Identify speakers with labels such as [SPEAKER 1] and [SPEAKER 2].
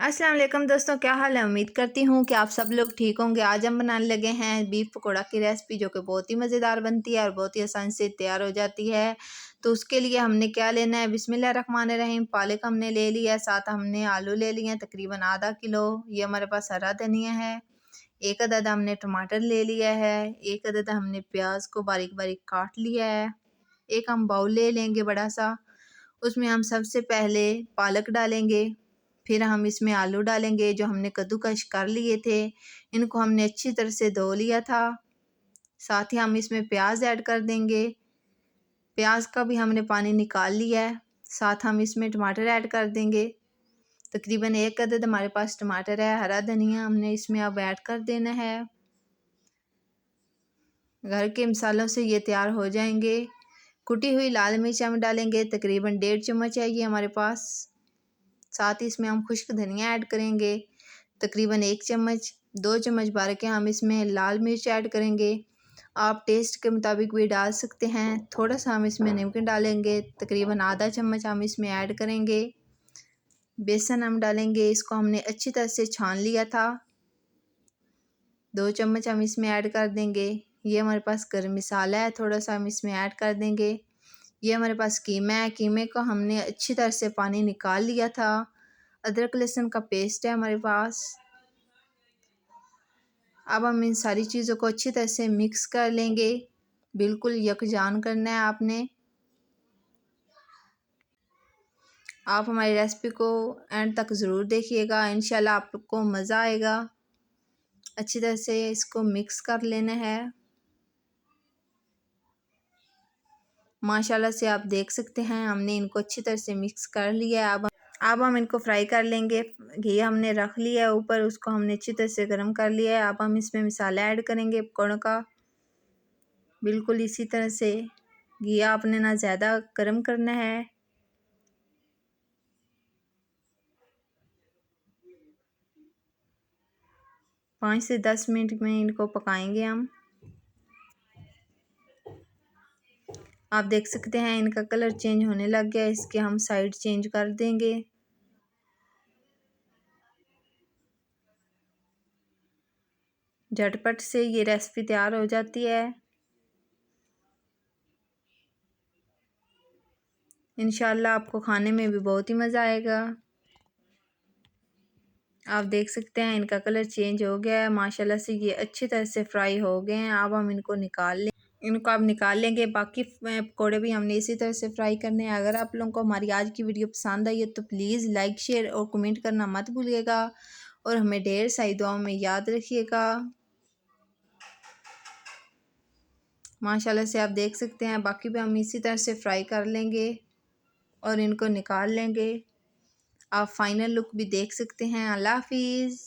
[SPEAKER 1] अस्सलाम वालेकुम दोस्तों, क्या हाल है। उम्मीद करती हूँ कि आप सब लोग ठीक होंगे। आज हम बनाने लगे हैं बीफ पकौड़ा की रेसिपी, जो कि बहुत ही मज़ेदार बनती है और बहुत ही आसानी से तैयार हो जाती है। तो उसके लिए हमने क्या लेना है, बिस्मिल्लाहिर्रहमानिर्रहीम। पालक हमने ले लिया है, साथ हमने आलू ले लिए हैं तकरीबन आधा किलो। ये हमारे पास हरा धनिया है। एक अदद हमने टमाटर ले लिया है। एक अदद हमने प्याज को बारीक बारीक काट लिया है। एक हम बाउल ले लेंगे बड़ा सा, उसमें हम सबसे पहले पालक डालेंगे। फिर हम इसमें आलू डालेंगे जो हमने कद्दूकश कर लिए थे। इनको हमने अच्छी तरह से धो लिया था। साथ ही हम इसमें प्याज ऐड कर देंगे। प्याज का भी हमने पानी निकाल लिया है। साथ हम इसमें टमाटर ऐड कर देंगे। तकरीबन एक अदद हमारे पास टमाटर है। हरा धनिया हमने इसमें अब ऐड कर देना है। घर के मसालों से ये तैयार हो जाएंगे। कुटी हुई लाल मिर्च हम डालेंगे, तकरीबन 1.5 चम्मच है ये हमारे पास। साथ ही इसमें हम खुश्क धनिया ऐड करेंगे, तकरीबन 1 चम्मच। 2 चम्मच भर के हम इसमें लाल मिर्च ऐड करेंगे। आप टेस्ट के मुताबिक भी डाल सकते हैं। थोड़ा सा हम इसमें नमक डालेंगे, तकरीबन आधा चम्मच हम इसमें ऐड करेंगे। बेसन हम डालेंगे, इसको हमने अच्छी तरह से छान लिया था। 2 चम्मच हम इसमें ऐड कर देंगे। ये हमारे पास गरम मसाला है, थोड़ा सा हम इसमें ऐड कर देंगे। ये हमारे पास कीमा है। कीमे को हमने अच्छी तरह से पानी निकाल लिया था। अदरक लहसुन का पेस्ट है हमारे पास। अब हम इन सारी चीज़ों को अच्छी तरह से मिक्स कर लेंगे। बिल्कुल यकजान करना है आपने। आप हमारी रेसिपी को एंड तक ज़रूर देखिएगा, इंशाल्लाह आपको मज़ा आएगा। अच्छी तरह से इसको मिक्स कर लेना है। माशाल्लाह से आप देख सकते हैं हमने इनको अच्छी तरह से मिक्स कर लिया है। अब हम इनको फ्राई कर लेंगे। घी हमने रख लिया है ऊपर, उसको हमने अच्छी तरह से गर्म कर लिया है। अब हम इसमें मसाला ऐड करेंगे पकौड़ों का। बिल्कुल इसी तरह से घी आपने ना ज़्यादा गर्म करना है। पाँच से 10 मिनट में इनको पकाएंगे हम। आप देख सकते हैं इनका कलर चेंज होने लग गया है। इसके हम साइड चेंज कर देंगे। झटपट से ये रेसिपी तैयार हो जाती है। इंशाल्लाह आपको खाने में भी बहुत ही मज़ा आएगा। आप देख सकते हैं इनका कलर चेंज हो गया है। माशाल्लाह से ये अच्छी तरह से फ्राई हो गए हैं। अब हम इनको निकाल लें। इनको आप निकाल लेंगे। बाकी पकौड़े भी हमने इसी तरह से फ्राई करने हैं। अगर आप लोगों को हमारी आज की वीडियो पसंद आई है तो प्लीज़ लाइक शेयर और कमेंट करना मत भूलिएगा, और हमें ढेर सारी दुआओं में याद रखिएगा। माशाल्लाह से आप देख सकते हैं बाकी भी हम इसी तरह से फ्राई कर लेंगे और इनको निकाल लेंगे। आप फाइनल लुक भी देख सकते हैं। अल्लाह हाफिज़।